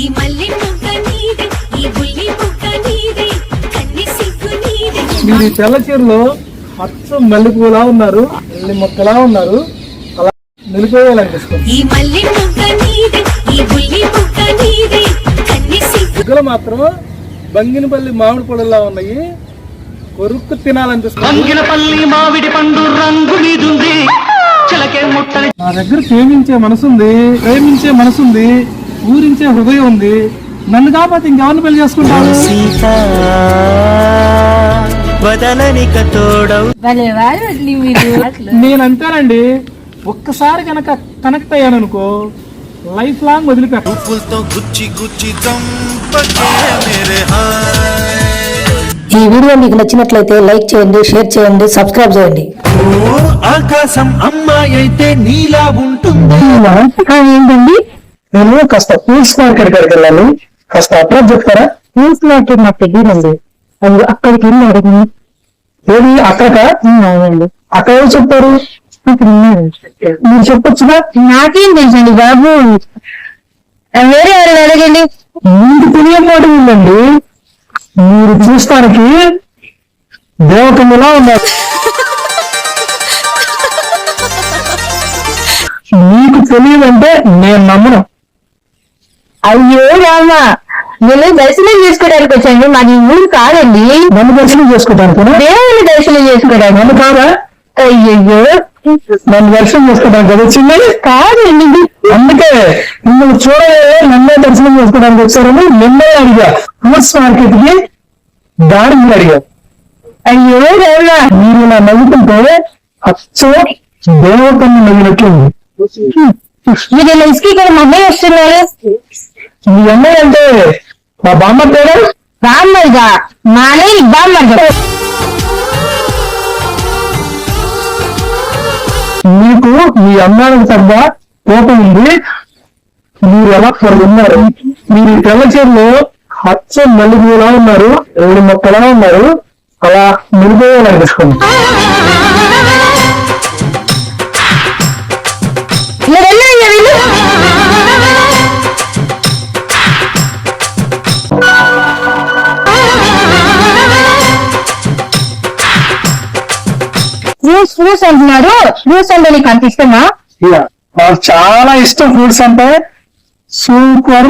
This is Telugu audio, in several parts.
ఈ మల్లి ముక్క నీదే ఈ బుల్లి ముక్క నీదే కన్ని సిగ్గు నీదే మీరు తెల్ల చీరలో అచ్చం మల్లెపూలా ఉన్నారు, మల్లి మొక్కలా ఉన్నారు, అలా నిలిపేయాలనిపిస్తుంది. ఈ మల్లి ముక్క నీదే ఈ బుల్లి ముక్క నీదే కన్ని సిగ్గు మాత్రం బంగినపల్లి మామిడి పొడల్లా ఉన్నాయి, కొరుక్కు తినాలనిపిస్తుంది. బంగినపల్లి మామిడి పండు రంగు మీదుంది, నా దగ్గర ప్రేమించే మనసుంది, ఊరించే హృదయం ఉంది. నన్ను కాకపోతే ఇంకెవరిని పెళ్లి చేసుకుంటాను? నేనంటానండి, ఒక్కసారి కనుక కనెక్ట్ అయ్యాను అనుకో లైఫ్ లాంగ్ వదిలిపెట్టాను. ఈ వీడియో మీకు నచ్చినట్లయితే లైక్ చేయండి, షేర్ చేయండి, సబ్స్క్రైబ్ చేయండి. ఆకాశం అమ్మాయి అయితే నీలా ఉంటుంది. ఏంటండి, నేను కాస్త ఫ్రూట్స్ మార్కెట్ కాడికి వెళ్ళాను, కాస్త అడ్రస్ చెప్తారా? ఫ్రూట్స్ మార్కెట్ నాకు తెలియదండి, అది అక్కడికి వెళ్ళి అడిగింది. ఏది అక్కడ? అవునండి, అక్కడ ఎవరు చెప్తారు? మీరు చెప్పొచ్చుగా? నాకేం తెలుసండి బాబు, వేరే వాళ్ళు అడగండి. మీకు తెలియమాట ఉందండి, మీరు చూస్తానికి దేవతలా ఉన్నారు. మీకు తెలియదంటే నేను నమ్మను. అయ్యో రామా, నేను దర్శనం చేసుకోవడానికి వచ్చాను, మాది ఊరు కాదండి. నన్ను దర్శనం చేసుకోవడానికి? దేవుని దర్శనం చేసుకోవడానికి. నన్ను కాదా? అయ్యయ్యో, నన్ను దర్శనం చేసుకోవడానికి కదా వచ్చింది? కాదండి, అందుకే మిమ్మల్ని చూడలే నన్నే దర్శనం చేసుకోవడానికి వచ్చారని మిమ్మల్ని అడిగా. ఫ్రూట్స్ మార్కెట్ కి దారి మీరు అడిగా. అయ్యో రామా, మీరు నా నవ్వుతుంటే అచ్చం దేవతను నవ్వినట్లుంది. మీరు ఇలా ఇసుక ఇక్కడ మా అమ్మాయి వస్తున్నారు. మీ అమ్మాయి అంటే మా బామ్మ పేరు? బామ్మర్గా, మానే బామ్మర్గా. మీకు మీ అమ్మాయికి తగ్గ కోపం ఉంది, మీరు ఎలా ఉన్నారు. మీరు తెల్ల చీరలో అచ్చం మల్లెపూలా ఉన్నారు, ఎవరి మొక్కలా ఉన్నారు, అలా నిలిపేయాలనిపిస్తుంది. ఫ్రూట్స్ అంటున్నారు, ఫ్రూట్స్ అంటే నీకు అంత ఇష్టమా? నాకు చాలా ఇష్టం. ఫ్రూట్స్ అంటే సూపర్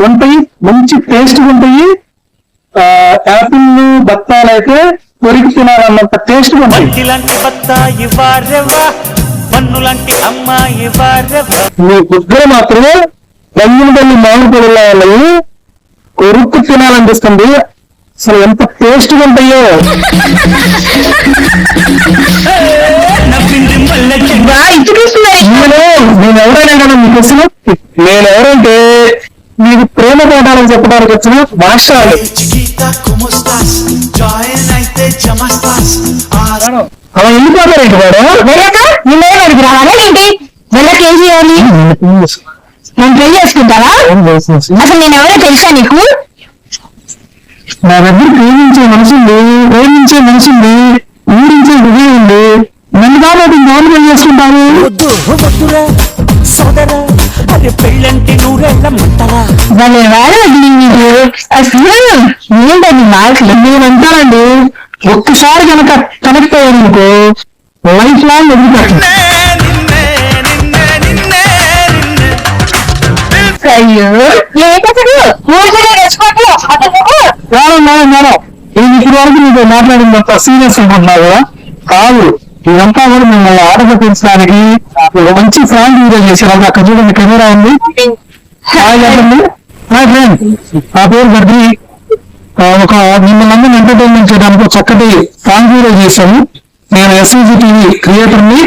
ఉంటాయి, మంచి టేస్ట్ ఉంటాయి. యాపిల్ బత్తాలు అయితే కొరికి తినాలన్నంత టేస్ట్ ఉంటాయి. మీ బుగ్గలు మాత్రమే బంగినపల్లి మామిడి పొడిలా ఉన్నాయి, కొరుక్కు తినాలనిపిస్తుంది. అసలు ఎంత టేస్ట్ ఉంటాయో. నేను ఎవరైనా కదా మీకు వచ్చిన, నేను ఎవరంటే మీకు ప్రేమ పాఠాలను చెప్పడానికి వచ్చిన మాస్టర్. అలా వెళ్ళిపోతారేంటి వాడు? నిన్నేమడికి రావాలా ఏంటి? వెళ్ళకి ఏం చేయాలి? నేను పెళ్లి చేసుకుంటావా? అసలు నేను ఎవరో తెలుసా నీకు? నా దగ్గర ప్రేమించే మనసుంది, ఊరించే హృదయం ఉంది. నన్ను కాబట్టి నాన్న పెళ్లి చేసుకుంటాను. పెళ్ళంటే నూరెళ్ళమంటారా? అసలు ఏంటండి మాటలు? నేనంటానండి, ఒక్కసారి కనుక కనెక్ట్ అయ్యాను అనుకో లైఫ్ లాంగ్ వదిలిపెట్టను. అయ్యో, నేను ఇప్పుడు వరకు నీతో మాట్లాడిందంత సీరియస్ అనుకుంటున్నావు కదా? కాదు, ఇదంతా కూడా మిమ్మల్ని ఆటగా పెంచడానికి ఒక మంచి ఫ్రాంక్ వీడియో చేశారు. అక్కడ చూడండి, కెమెరా ఉంది. హాయ్ ఫ్రెండ్, నా పేరు గడ్డి. ఒక మిమ్మల్ని అందరినీ ఎంటర్టైన్మెంట్ చేయడానికి చక్కటి ఫ్రాంక్ వీడియో చేశాను. నేను ఎస్ఈజీ టీవీ క్రియేటర్ని.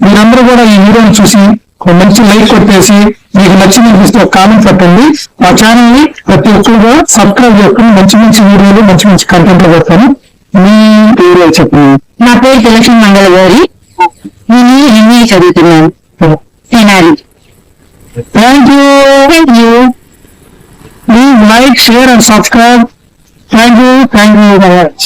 మీరందరూ కూడా ఈ వీడియోని చూసి ఒక మంచి లైక్ కొట్టేసి మీకు నచ్చిందనిపిస్తే ఒక కామెంట్ పెట్టండి. మా ఛానల్ ని ప్రతి ఒక్కరుగా సబ్స్క్రైబ్ చేసుకుని మంచి వీడియోలు, మంచి కంటెంట్లు పెడతాను. మీ పేరు చెప్పండి. నా పేరు తులసి మంగళ గారి, నేను ఎంఏ చదువుతున్నాను. Thank you. Please like, share and subscribe. Thank you very much.